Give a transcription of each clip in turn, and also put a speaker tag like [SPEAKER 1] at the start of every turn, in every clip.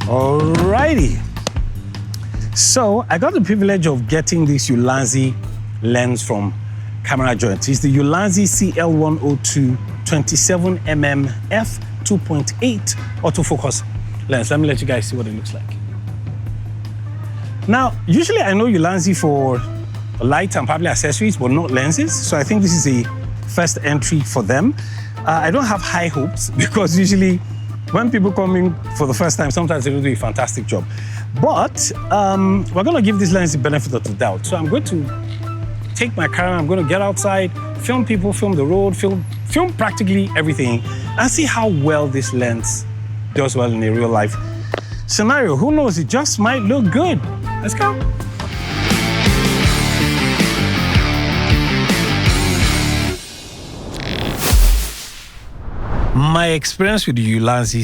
[SPEAKER 1] Alrighty. So I got the privilege of getting this Ulanzi lens from Camera Joint. It's the Ulanzi CL02 27mm F2.8 Auto Focus Lens. Let me let you guys see what it looks like. Now, usually I know Ulanzi for lights and probably accessories, but not lenses. So I think this is a first entry for them. I don't have high hopes because usually when people come in for the first time, sometimes they don't do a fantastic job. But we're going to give this lens the benefit of the doubt. So I'm going to take my camera, I'm going to get outside, film people, film the road, film practically everything, and see how well this lens does well in a real life scenario. Who knows, it just might look good. Let's go. My experience with the Ulanzi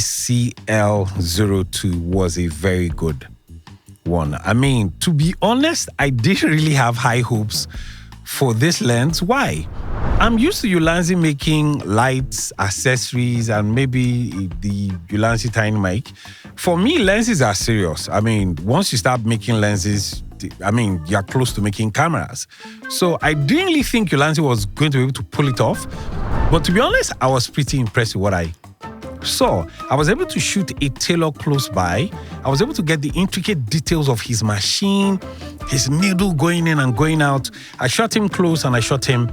[SPEAKER 1] CL02 was a very good one. I mean, to be honest, I didn't really have high hopes for this lens. Why? I'm used to Ulanzi making lights, accessories, and maybe the Ulanzi tiny mic. For me, lenses are serious. I mean, once you start making lenses, I mean, you're close to making cameras. So I didn't really think Ulanzi was going to be able to pull it off. But to be honest, I was pretty impressed with what I saw. I was able to shoot a tailor close by. I was able to get the intricate details of his machine, his needle going in and going out. I shot him close and I shot him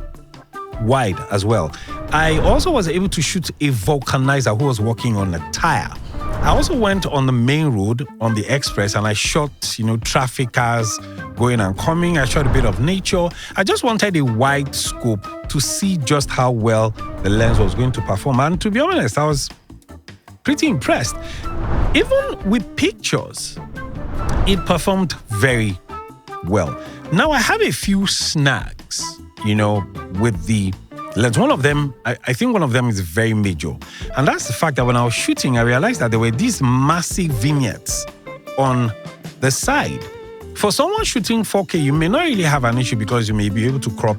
[SPEAKER 1] wide as well. I also was able to shoot a vulcanizer who was working on a tire. I also went on the main road on the express and I shot, traffic cars going and coming. I shot a bit of nature. I just wanted a wide scope to see just how well the lens was going to perform. And to be honest, I was pretty impressed. Even with pictures, it performed very well. Now, I have a few snags, with the lens. One of them, I think one of them is very major. And that's the fact that when I was shooting, I realized that there were these massive vignettes on the side. For someone shooting 4K, you may not really have an issue because you may be able to crop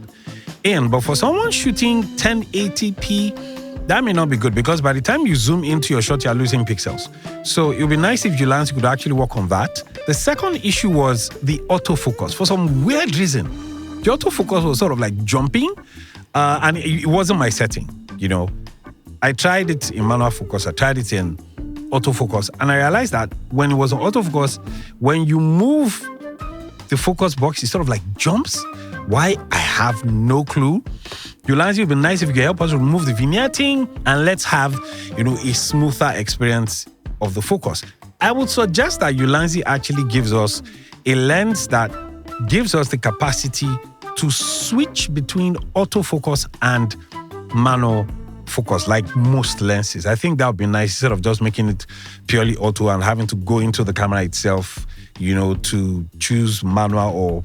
[SPEAKER 1] in. But for someone shooting 1080p, that may not be good because by the time you zoom into your shot, you're losing pixels. So it would be nice if Ulanzi could actually work on that. The second issue was the autofocus. For some weird reason, the autofocus was sort of like jumping. And it wasn't my setting, I tried it in manual focus, I tried it in autofocus, and I realized that when it was on autofocus, when you move the focus box, it sort of like jumps. Why? I have no clue. Ulanzi, it would be nice if you could help us remove the vignetting and let's have, a smoother experience of the focus. I would suggest that Ulanzi actually gives us a lens that gives us the capacity to switch between autofocus and manual focus like most lenses. I think that would be nice instead of just making it purely auto and having to go into the camera itself, to choose manual or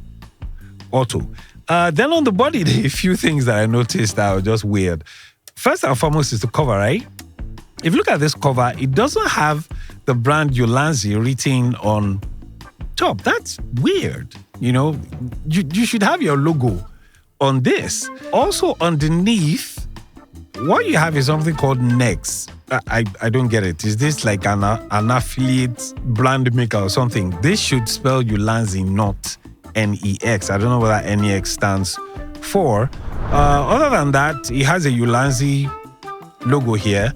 [SPEAKER 1] auto. Then on the body, there are a few things that I noticed that are just weird. First and foremost is the cover, right? If you look at this cover, it doesn't have the brand Ulanzi written on top. That's weird. You should have your logo on this. Also underneath, what you have is something called NEX. I don't get it. Is this like an affiliate brand maker or something? This should spell Ulanzi, not NEX. I don't know what that NEX stands for. Other than that, it has a Ulanzi logo here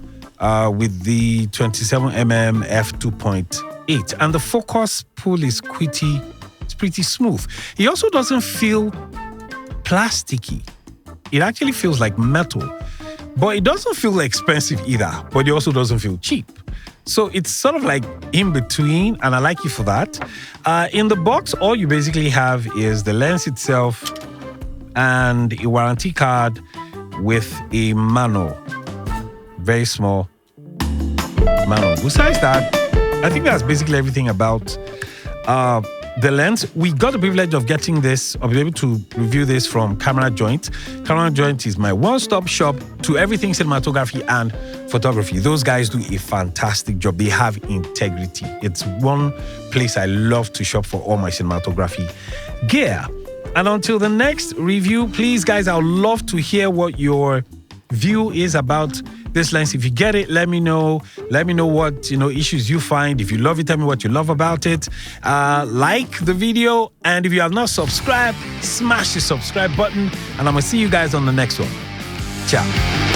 [SPEAKER 1] with the 27mm f2.8. And the focus pull is pretty smooth. It also doesn't feel plasticky. It actually feels like metal, but it doesn't feel expensive either, but it also doesn't feel cheap. So it's sort of like in between, and I like it for that. In the box, all you basically have is the lens itself and a warranty card with a manual. Very small manual. Besides that, I think that's basically everything about the lens. We got the privilege of getting this, of being able to review this from Camera Joint. Camera Joint is my one-stop shop to everything cinematography and photography. Those guys do a fantastic job. They have integrity. It's one place I love to shop for all my cinematography gear. And until the next review, please, guys, I would love to hear what your view is about this lens. If you get it, let me know. Let me know what issues you find. If you love it, tell me what you love about it. Like the video, and if you have not subscribed, smash the subscribe button. And I'm gonna see you guys on the next one. Ciao.